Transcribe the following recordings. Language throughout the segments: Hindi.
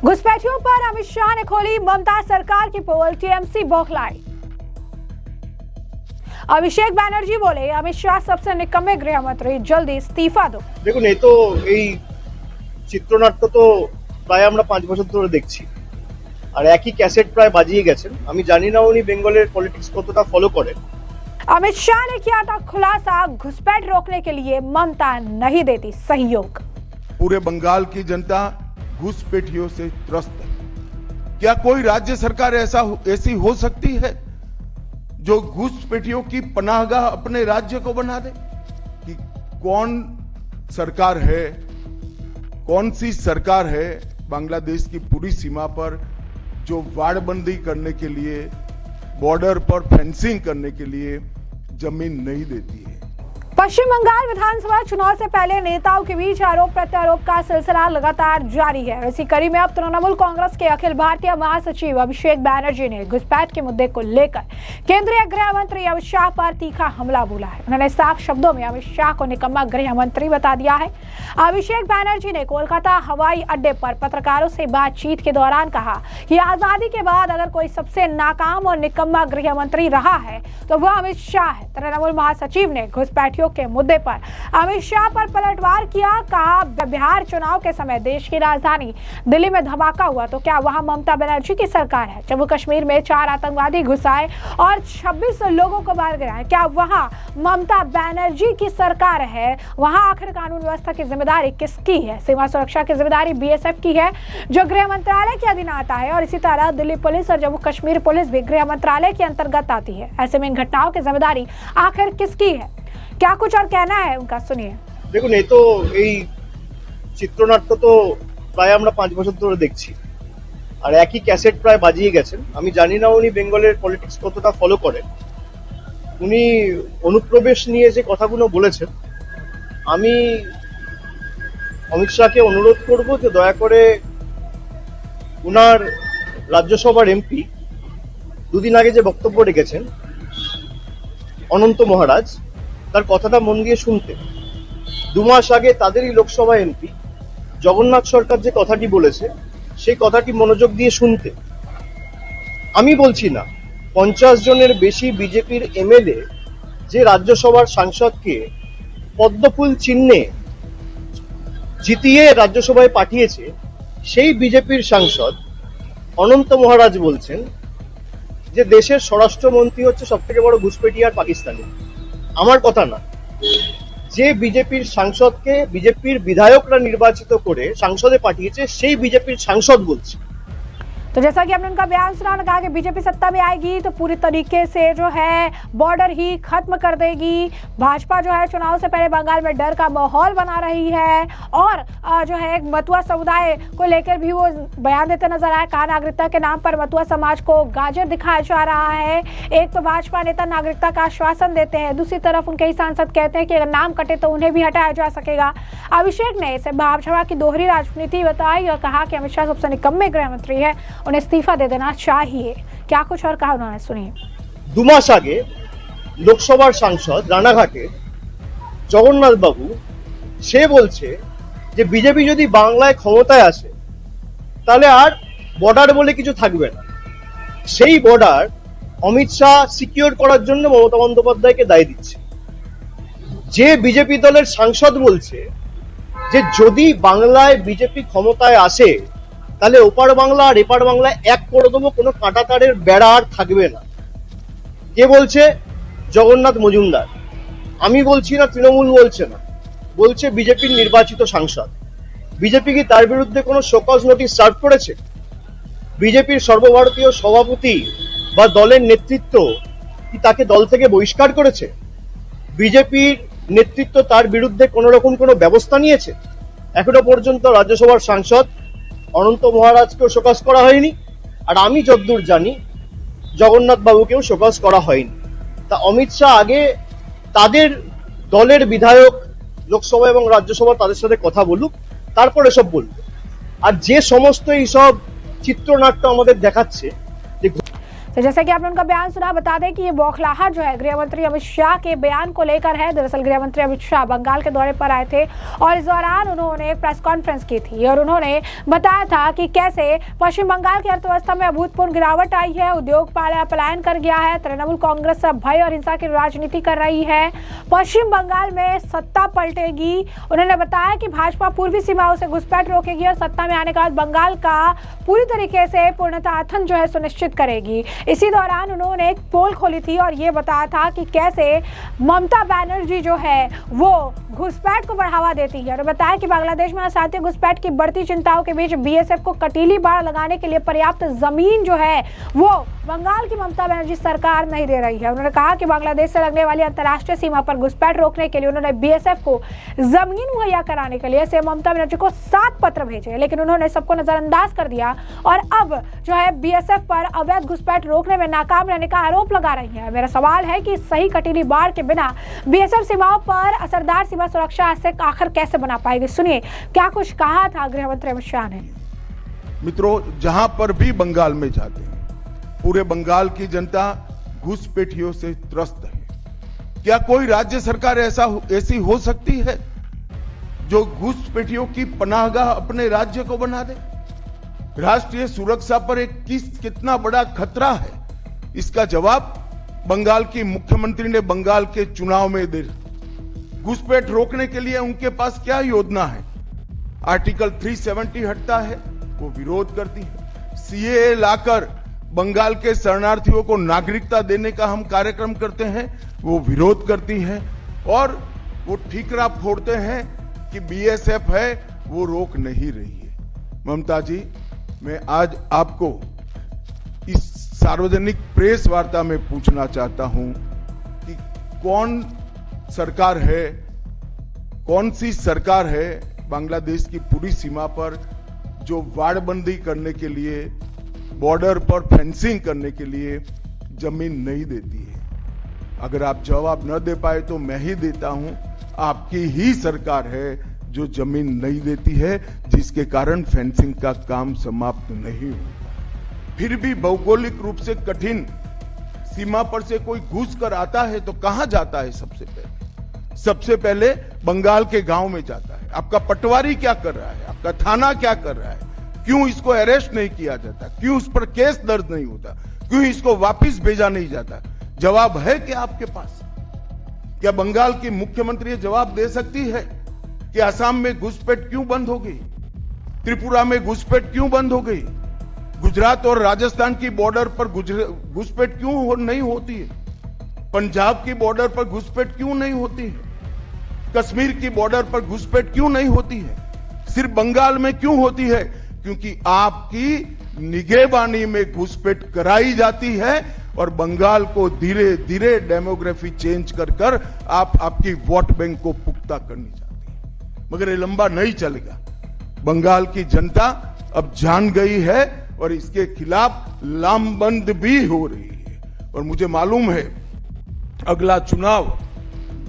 घुसपैठियों पर अमित शाह ने खोली ममता सरकार की पोल, टीएमसी बौखलाई। अभिषेक बैनर्जी बोले अमित शाह सबसे निकम्मे गृह मंत्री, जल्दी इस्तीफा दो। দেখুন এই তো এই চিত্রনাট্য তো প্রায় আমরা 5 বছর ধরে দেখছি আর একই ক্যাসেট প্রায় বাজিয়ে গেছেন। আমি জানি না উনি বেঙ্গলের পলিটিক্স কতটা ফলো করেন। अमित शाह ने किया था खुलासा, घुसपैठ रोकने के लिए ममता नहीं देती सहयोग। पूरे बंगाल की जनता घुसपैठियों से त्रस्त है। क्या कोई राज्य सरकार ऐसी हो सकती है जो घुसपैठियों की पनाहगाह अपने राज्य को बना दे? कि कौन सरकार है, कौन सी सरकार है बांग्लादेश की पूरी सीमा पर जो वाड़बंदी करने के लिए, बॉर्डर पर फेंसिंग करने के लिए जमीन नहीं देती है? पश्चिम बंगाल विधानसभा चुनाव से पहले नेताओं के बीच आरोप प्रत्यारोप का सिलसिला लगातार जारी है। इसी कड़ी में अब तृणमूल कांग्रेस के अखिल भारतीय महासचिव अभिषेक बैनर्जी ने घुसपैठ के मुद्दे को लेकर केंद्रीय गृह मंत्री अमित शाह पर तीखा हमला बोला है। उन्होंने साफ शब्दों में अमित शाह को निकम्मा गृह मंत्री बता दिया है। अभिषेक बैनर्जी ने कोलकाता हवाई अड्डे पर पत्रकारों से बातचीत के दौरान कहा कि आजादी के बाद अगर कोई सबसे नाकाम और निकम्मा गृह मंत्री रहा है तो वह अमित शाह है। तृणमूल महासचिव ने घुसपैठियों के मुद्दे पर अमित शाह पर पलटवार किया। कहा बिहार चुनाव के समय देश की राजधानी दिल्ली में धमाका हुआ तो क्या वहां ममता बनर्जी की सरकार है? जम्मू कश्मीर में 4 आतंकवादी घुस आए और 26 लोगों को मार गिराया, क्या वहां ममता बनर्जी की सरकार है? वहां आखिर कानून व्यवस्था की जिम्मेदारी किसकी है? सीमा सुरक्षा की जिम्मेदारी बीएसएफ की है जो गृह मंत्रालय के अधीन आता है, और इसी तरह दिल्ली पुलिस और जम्मू कश्मीर पुलिस भी गृह मंत्रालय के अंतर्गत आती है। ऐसे में इन घटनाओं की जिम्मेदारी आखिर किसकी है? क्या कुछ और कहना है उनका, सुनिए। দেখুন এই তো এই চিত্রনাট্য তো প্রায় আমরা 5 বছর ধরে দেখছি আর একই ক্যাসেট প্রায় বাজিয়ে গেছেন। আমি জানি না উনি বেঙ্গলের পলিটিক্স কতটা ফলো করেন। উনি অনুপ্রবেশ নিয়ে যে কথাগুলো বলেছেন, আমি অমিত শাহকে অনুরোধ করব যে দয়া করে উনার রাজ্যসভার এমপি দুদিন আগে যে বক্তব্য রেখেছেন অনন্ত মহারাজ, তার কথাটা মন দিয়ে শুনতে। 2 মাস আগে তাদেরই লোকসভা এমপি জগন্নাথ সরকার যে কথাটি বলেছে সেই কথাটি মনোযোগ দিয়ে শুনতে। আমি বলছি না 50 জনের বেশি বিজেপির এমএলএ যে রাজ্যসভার সাংসদকে পদ্মফুল চিহ্নে জিতিয়ে রাজ্যসভায় পাঠিয়েছে, সেই বিজেপির সাংসদ অনন্ত মহারাজ বলছেন যে দেশের স্বরাষ্ট্রমন্ত্রী হচ্ছে সবথেকে বড় ঘুসপেটি আর পাকিস্তানি। আমার কথা না, যে বিজেপির সাংসদকে বিজেপির বিধায়করা নির্বাচিত করে সংসদে পাঠিয়েছে সেই বিজেপির সাংসদ বলছে। तो जैसा कि आपने उनका बयान सुना, कहा कि बीजेपी सत्ता में आएगी तो पूरी तरीके से जो है बॉर्डर ही खत्म कर देगी। भाजपा जो है चुनाव से पहले बंगाल में डर का माहौल बना रही है और जो है एक मतुआ समुदाय को लेकर भी वो बयान देते नजर आए। कहा नागरिकता के नाम पर मतुआ समाज को गाजर दिखाया जा रहा है। एक तो भाजपा नेता नागरिकता का आश्वासन देते हैं, दूसरी तरफ उनके ही सांसद कहते हैं कि अगर नाम कटे तो उन्हें भी हटाया जा सकेगा। अभिषेक ने इसे भाजपा की दोहरी राजनीति बताई और कहा कि अमित शाह सबसे निकम्मे गृह मंत्री है, उन्हें इस्तीफा दे देना चाहिए। क्या कुछ और कहा उन्होंने, सुनिए। 2 মাস আগে লোকসভার সাংসদ রানাঘাটে জগন্নাথ বাবু সে বলছে যে বিজেপি যদি বাংলায় ক্ষমতায় আসে তাহলে আর বর্ডার বলে কিছু থাকবে না। সেই বর্ডার অমিত শাহ সিকিউর করার জন্য মমতা বন্দ্যোপাধ্যায়কে দায় দিচ্ছে। যে বিজেপি দলের সাংসদ বলছে যে যদি বাংলায় বিজেপি ক্ষমতায় আসে তাহলে ওপার বাংলা আর এপার বাংলা এক করে দেবো, কোনো কাঁটাতারের বেড়া আর থাকবে না। কে বলছে? জগন্নাথ মজুমদার। আমি বলছি না, তৃণমূল বলছে না, বলছে বিজেপির নির্বাচিত সাংসদ। বিজেপি কি তার বিরুদ্ধে কোনো শোকজ নোটিশ সার্ভ করেছে? বিজেপির সর্বভারতীয় সভাপতি বা দলের নেতৃত্ব কি তাকে দল থেকে বহিষ্কার করেছে? বিজেপির নেতৃত্ব তার বিরুদ্ধে কোন রকম কোনো ব্যবস্থা নিয়েছে? এখনো পর্যন্ত রাজ্যসভার সাংসদ অনন্ত মহারাজকেও শোকজ করা হয়নি, আর আমি যতদূর জানি জগন্নাথ বাবুকেও শোকজ করা হয়নি। তা অমিত শাহ আগে তাদের দলের বিধায়ক লোকসভা এবং রাজ্যসভা তাদের সাথে কথা বলুক, তারপরে সব বলবে। আর যে সমস্ত এইসব চিত্রনাট্য আমাদের দেখাচ্ছে যে तो जैसे कि आपने उनका बयान सुना, बता दें कि ये बौखलाहट जो है गृह मंत्री अमित शाह के बयान को लेकर है। दरअसल गृह मंत्री अमित शाह बंगाल के दौरे पर आए थे और इस दौरान उन्होंने एक प्रेस कॉन्फ्रेंस की थी और उन्होंने बताया था कि कैसे पश्चिम बंगाल की अर्थव्यवस्था में अभूतपूर्व गिरावट आई है, उद्योग पलायन कर गया है, तृणमूल कांग्रेस भय और हिंसा की राजनीति कर रही है, पश्चिम बंगाल में सत्ता पलटेगी। उन्होंने बताया कि भाजपा पूर्वी सीमाओं से घुसपैठ रोकेगी और सत्ता में आने के बाद बंगाल का पूरी तरीके से पूर्णतार्थन जो है सुनिश्चित करेगी। इसी दौरान उन्होंने एक पोल खोली थी और ये बताया था कि कैसे ममता बनर्जी जो है वो घुसपैठ को बढ़ावा देती है और बताया कि बांग्लादेश में अशांति घुसपैठ की बढ़ती चिंताओं के बीच बीएसएफ को कटीली बाड़ लगाने के लिए पर्याप्त जमीन जो है वो बंगाल की ममता बनर्जी सरकार नहीं दे रही है। उन्होंने कहा कि बांग्लादेश से लगने वाली अंतर्राष्ट्रीय सीमा पर घुसपैठ रोकने के लिए उन्होंने बीएसएफ को जमीन मुहैया कराने के लिए से ममता बनर्जी को 7 पत्र भेजे, लेकिन उन्होंने सबको नजरअंदाज कर दिया और अब जो है बीएसएफ पर अवैध घुसपैठ रोकने में नाकाम रहने का आरोप लगा रही है। मेरा सवाल है कि सही कटीली बाड़ के बिना बीएसएफ सीमाओं पर असरदार सीमा सुरक्षा से आखिर कैसे बना पाएगी। सुनिए क्या कुछ कहा था गृह मंत्री अमित शाह ने। मित्रों, जहां पर भी बंगाल में जाते हैं पूरे बंगाल की जनता घुसपैठियों से त्रस्त है। क्या कोई राज्य सरकार ऐसी हो सकती है जो घुसपैठियों की पनाहगाह अपने राज्य को बना दे? राष्ट्रीय सुरक्षा पर एक कितना बड़ा खतरा है, इसका जवाब बंगाल की मुख्यमंत्री ने बंगाल के चुनाव में दे। घुसपैठ रोकने के लिए उनके पास क्या योजना है? आर्टिकल 370 हटता है, वो विरोध करती है। सीएए लाकर बंगाल के शरणार्थियों को नागरिकता देने का हम कार्यक्रम करते हैं, वो विरोध करती है और वो ठीकरा फोड़ते हैं कि बीएसएफ है वो रोक नहीं रही है। ममता जी, मैं आज आपको इस सार्वजनिक प्रेस वार्ता में पूछना चाहता हूं कि कौन सी सरकार है बांग्लादेश की पूरी सीमा पर जो वाड़बंदी करने के लिए, बॉर्डर पर फेंसिंग करने के लिए जमीन नहीं देती है? अगर आप जवाब न दे पाए तो मैं ही देता हूं। आपकी ही सरकार है जो जमीन नहीं देती है, जिसके कारण फेंसिंग का काम समाप्त नहीं होता। फिर भी भौगोलिक रूप से कठिन सीमा पर से कोई घुस कर आता है तो कहां जाता है? सबसे पहले बंगाल के गांव में जाता है। आपका पटवारी क्या कर रहा है? आपका थाना क्या कर रहा है? क्यों इसको अरेस्ट नहीं किया जाता? क्यों उस पर केस दर्ज नहीं होता? क्यों इसको वापस भेजा नहीं जाता? जवाब है क्या आपके पास? क्या बंगाल की मुख्यमंत्री जवाब दे सकती है कि असम में घुसपैठ क्यों बंद हो गई? त्रिपुरा में घुसपैठ क्यों बंद हो गई? गुजरात और राजस्थान की बॉर्डर पर घुसपैठ क्यों नहीं होती है? पंजाब की बॉर्डर पर घुसपैठ क्यों नहीं होती है? कश्मीर की बॉर्डर पर घुसपैठ क्यों नहीं होती है? सिर्फ बंगाल में क्यों होती है? क्योंकि आपकी निगहबानी में घुसपैठ कराई जाती है और बंगाल को धीरे धीरे डेमोग्राफी चेंज कर आप आपकी वोट बैंक को पुख्ता करनी चाहती है। मगर ये लंबा नहीं चलेगा। बंगाल की जनता अब जान गई है और इसके खिलाफ लामबंद भी हो रही है। और मुझे मालूम है अगला चुनाव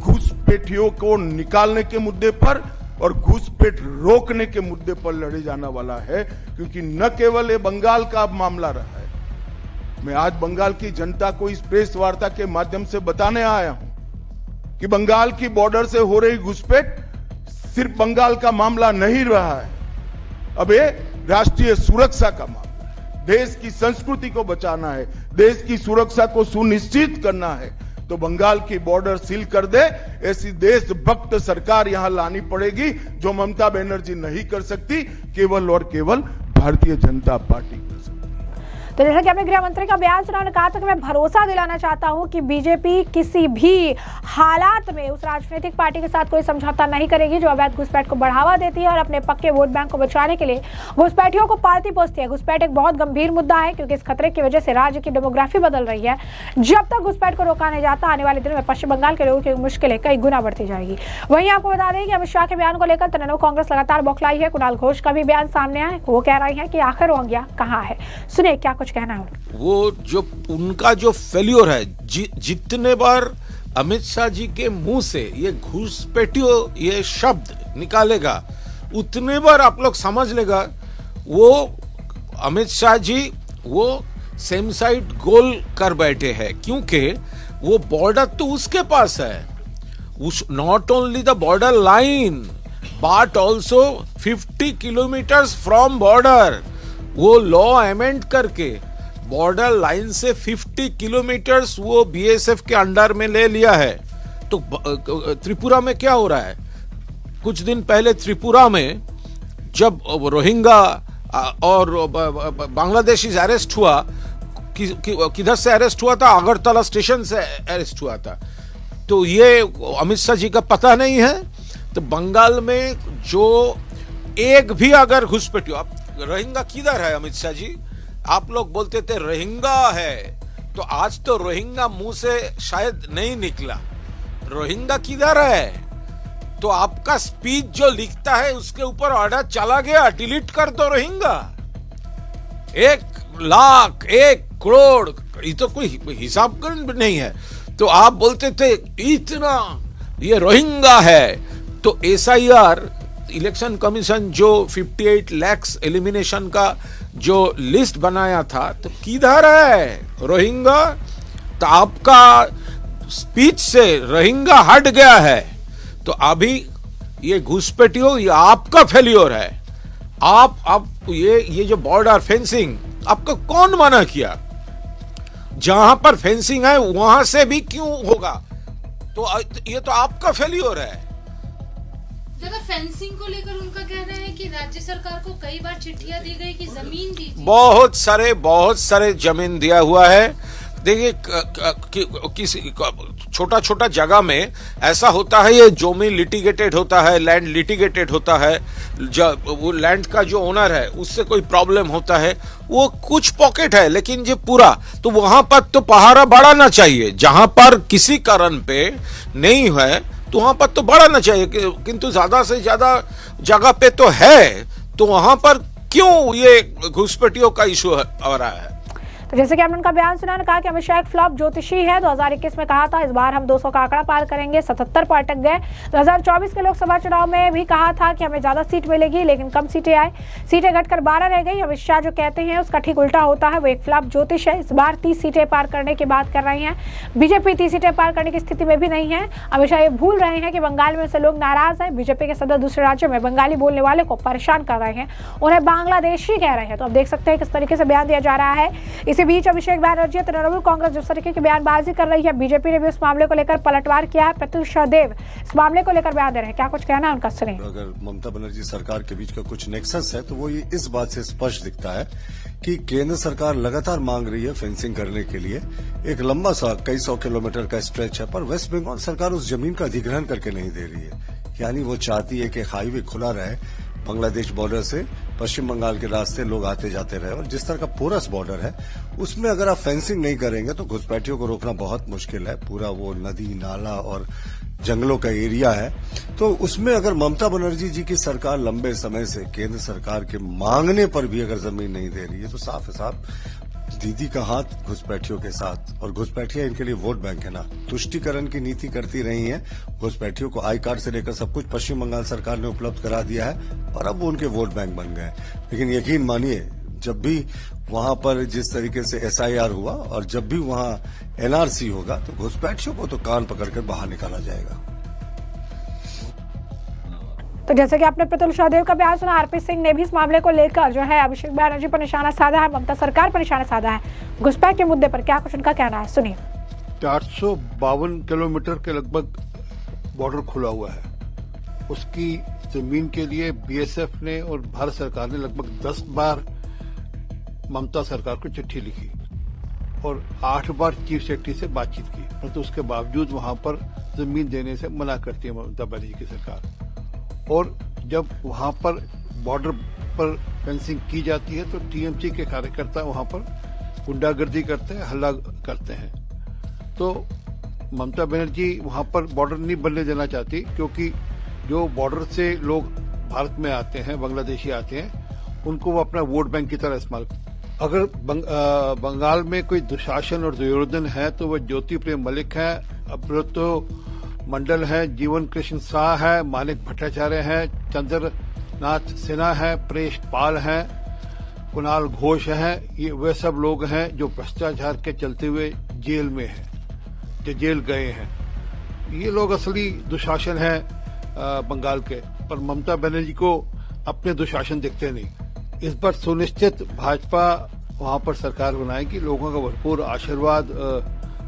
घुसपैठियों को निकालने के मुद्दे पर और घुसपैठ रोकने के मुद्दे पर लड़े जाना वाला है, क्योंकि न केवल ये बंगाल का अब मामला रहा है। मैं आज बंगाल की जनता को इस प्रेस वार्ता के माध्यम से बताने आया हूं कि बंगाल की बॉर्डर से हो रही घुसपैठ सिर्फ बंगाल का मामला नहीं रहा है, अब ये राष्ट्रीय सुरक्षा का मामला है। देश की संस्कृति को बचाना है, देश की सुरक्षा को सुनिश्चित करना है, तो बंगाल की बॉर्डर सील कर दे, ऐसी देशभक्त सरकार यहां लानी पड़ेगी जो ममता बनर्जी नहीं कर सकती, केवल और केवल भारतीय जनता पार्टी कर सकती। तो जैसा कि आपने गृह मंत्री का बयान सुना, उन्होंने कहा था कि मैं भरोसा दिलाना चाहता हूं कि बीजेपी किसी भी हालात में उस राजनीतिक पार्टी के साथ कोई समझौता नहीं करेगी जो अवैध घुसपैठ को बढ़ावा देती है और अपने पक्के वोट बैंक को बचाने के लिए घुसपैठियों को पालती पोसती है। घुसपैठ एक बहुत गंभीर मुद्दा है क्योंकि इस खतरे की वजह से राज्य की डेमोग्राफी बदल रही है। जब तक घुसपैठ को रोका नहीं जाता, आने वाले दिनों में पश्चिम बंगाल के लोगों की मुश्किलें कई गुना बढ़ती जाएगी। वहीं आपको बता दें कि अमित शाह के बयान को लेकर तृणमूल कांग्रेस लगातार बौखलाई है। कुणाल घोष का भी बयान सामने आया, वो कह रही है कि आखिर रोहिंग्या कहाँ है। सुनिए क्या कुछ कहना है। वो जो उनका जो फेल्योर है, जितने बार अमित शाह जी के मुंह से ये घुसपैठियों ये शब्द निकालेगा, उतने बार आप लोग समझ लेगा वो अमित शाह जी वो सेम साइड गोल कर बैठे हैं, क्योंकि वो बॉर्डर तो उसके पास है, उस not only the border line but also 50 kilometres from border, वो लॉ अमेंड करके बॉर्डर लाइन से 50 किलोमीटर्स वो बीएसएफ के अंडर में ले लिया है। तो त्रिपुरा में क्या हो रहा है, कुछ दिन पहले त्रिपुरा में जब रोहिंग्या और बांग्लादेशी अरेस्ट हुआ, किधर से अरेस्ट हुआ था, अगरतला स्टेशन से अरेस्ट हुआ था। तो ये अमित शाह जी का पता नहीं है। तो बंगाल में जो एक भी अगर घुसपैठियों, अब रोहिंग्या किधर है अमित शाह जी, आप लोग बोलते थे रोहिंग्या है, तो आज तो रोहिंग्या मुंह से शायद नहीं निकला, रोहिंग्या किधर है। तो आपका स्पीच जो लिखता है उसके ऊपर ऑर्डर चला गया, डिलीट कर दो रोहिंग्या। 1 लाख 1 करोड़, ये तो कोई हिसाब नहीं है। तो आप बोलते थे इतना ये रोहिंग्या है। तो एसआईआर इलेक्शन कमीशन जो 58 लाख एलिमिनेशन का जो लिस्ट बनाया था, तो किधर है रोहिंग्या। तो आपका स्पीच से रोहिंग्या हट गया है। तो अभी ये घुसपैठियों, ये आपका फेल्योर है। आप ये जो बॉर्डर फेंसिंग आपको कौन मना किया, जहां पर फेंसिंग है वहां से भी क्यों होगा, तो ये तो आपका फेल्योर है। जगह फेंसिंग को लेकर उनका कहना है कि राज्य सरकार को कई बार चिट्ठियां दी गई कि जमीन दीजिए। बहुत सारे जमीन दिया हुआ है। देखिए किसी छोटा छोटा जगह में ऐसा होता है, ये जमीन लिटिगेटेड होता है, लैंड लिटिगेटेड होता है, वो लैंड का जो ओनर है उससे कोई प्रॉब्लम होता है, वो कुछ पॉकेट है, लेकिन ये पूरा तो वहां पर तो पहाड़ा बढ़ाना चाहिए। जहां पर किसी कारण पे नहीं है तो वहां पर तो बढ़ाना चाहिए, किंतु ज्यादा से ज्यादा जगह पे तो है, तो वहां पर क्यों ये घुसपैठियों का इशू आ रहा है। तो जैसे कि आपने उनका बयान सुना, कहा कि अमित शाह एक फ्लॉप ज्योतिषी है। 2021 में कहा था इस बार हम 200 का आंकड़ा पार करेंगे, 77 पर अटक गए। 2024 के लोकसभा चुनाव में भी कहा था कि हमें ज्यादा सीट मिलेगी, लेकिन कम सीटें आई, सीटें घटकर 12 रह गई। अमित शाह जो कहते हैं उसका ठीक उल्टा होता है, वो एक फ्लॉप ज्योतिष है। इस बार 30 सीटें पार करने की बात कर रही है, बीजेपी 30 सीटें पार करने की स्थिति में भी नहीं है। अमित शाह ये भूल रहे हैं कि बंगाल में से लोग नाराज हैं, बीजेपी के सदस्य दूसरे राज्यों में बंगाली बोलने वाले को परेशान कर रहे हैं, उन्हें बांग्लादेशी कह रहे हैं। तो अब देख सकते हैं किस तरीके से बयान दिया जा रहा है। इसी बीच अभिषेक बैनर्जी, तृणमूल कांग्रेस जिस तरीके की बयानबाजी कर रही है, बीजेपी ने भी इस मामले को लेकर पलटवार किया है। प्रत्युष सहदेव इस मामले को लेकर बयान दे रहे हैं, क्या कुछ कहना है उनका, सुनिए। अगर ममता बनर्जी सरकार के बीच का कुछ नेक्सस है तो वो ये इस बात से स्पष्ट दिखता है कि केंद्र सरकार लगातार मांग रही है फेंसिंग करने के लिए। एक लंबा सा कई 100 किलोमीटर का स्ट्रेच है, पर वेस्ट बंगाल सरकार उस जमीन का अधिग्रहण करके नहीं दे रही है। यानी वो चाहती है कि हाईवे खुला रहे, बांग्लादेश बॉर्डर से पश्चिम बंगाल के रास्ते लोग आते जाते रहे, और जिस तरह का पोरस बॉर्डर है उसमें अगर आप फेंसिंग नहीं करेंगे तो घुसपैठियों को रोकना बहुत मुश्किल है। पूरा वो नदी नाला और जंगलों का एरिया है, तो उसमें अगर ममता बनर्जी जी की सरकार लंबे समय से केंद्र सरकार के मांगने पर भी अगर जमीन नहीं दे रही है तो साफ है साफ दीदी का हाथ घुसपैठियों के साथ। और घुसपैठियां इनके लिए वोट बैंक है ना, तुष्टीकरण की नीति करती रही हैं। घुसपैठियों को आई कार्ड से लेकर सब कुछ पश्चिम बंगाल सरकार ने उपलब्ध करा दिया है और अब वो उनके वोट बैंक बन गए। लेकिन यकीन मानिए, जब भी वहां पर जिस तरीके से एसआईआर हुआ और जब भी वहां एनआरसी होगा तो घुसपैठियों को तो कान पकड़कर बाहर निकाला जाएगा। तो जैसे कि आपने प्रत्युष सहदेव का बयान सुना, आरपी सिंह ने भी इस मामले को लेकर जो है अभिषेक बैनर्जी पर निशाना साधा है, ममता सरकार पर निशाना साधा है। घुसपैठ के मुद्दे पर क्या कुछ उनका कहना है, सुनिए। 452 किलोमीटर के लगभग बॉर्डर खुला हुआ है, उसकी जमीन के लिए बीएसएफ ने और भारत सरकार ने लगभग 10 बार ममता सरकार को चिट्ठी लिखी और 8 बार चीफ सेक्रेटरी से बातचीत की, परंतु उसके बावजूद वहां पर जमीन देने से मना करती है ममता बनर्जी की सरकार। और जब वहां पर बॉर्डर पर फेंसिंग की जाती है तो टीएमसी के कार्यकर्ता वहां पर गुंडागर्दी करते हैं, हल्ला करते हैं। तो ममता बनर्जी वहां पर बॉर्डर नहीं बनने देना चाहती, क्योंकि जो बॉर्डर से लोग भारत में आते हैं, बांग्लादेशी आते हैं, उनको वो अपना वोट बैंक की तरह इस्तेमाल। अगर बंगाल में कोई दुशासन और दुर्योधन है तो वह ज्योति प्रिय मलिक है, अब्रतो मंडल है, जीवन कृष्ण शाह है, मानिक भट्टाचार्य है, चंद्रनाथ सिन्हा है, प्रेश पाल है, कुणाल घोष हैं, ये वे सब लोग हैं जो भ्रष्टाचार के चलते हुए जेल में हैं, जो जेल गए हैं। ये लोग असली दुशासन है बंगाल के, पर ममता बनर्जी को अपने दुशासन दिखते नहीं। इस बार सुनिश्चित भाजपा वहां पर सरकार बनाएगी। लोगों का भरपूर आशीर्वाद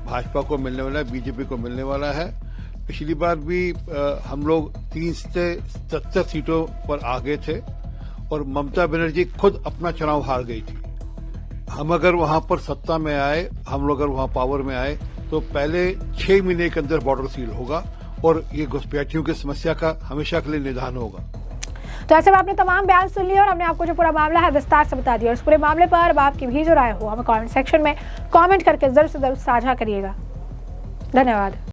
भाजपा को मिलने वाला है, बीजेपी को मिलने वाला है। पिछली बार भी हम लोग 30 से 70 सीटों पर आ गए थे और ममता बनर्जी खुद अपना चुनाव हार गई थी। हम अगर वहां पर सत्ता में आए, हम लोग अगर वहां पावर में आए, तो पहले 6 महीने के अंदर बॉर्डर सील होगा और ये घुसपैठियों की समस्या का हमेशा के लिए निदान होगा। तो ऐसे में आपने तमाम बयान सुन लिए और हमने आपको जो पूरा मामला है विस्तार से बता दिया। और इस पूरे मामले पर अब आपकी भी जो राय हो हमें कमेंट सेक्शन में कमेंट करके जरूर से जरूर साझा करिएगा। धन्यवाद।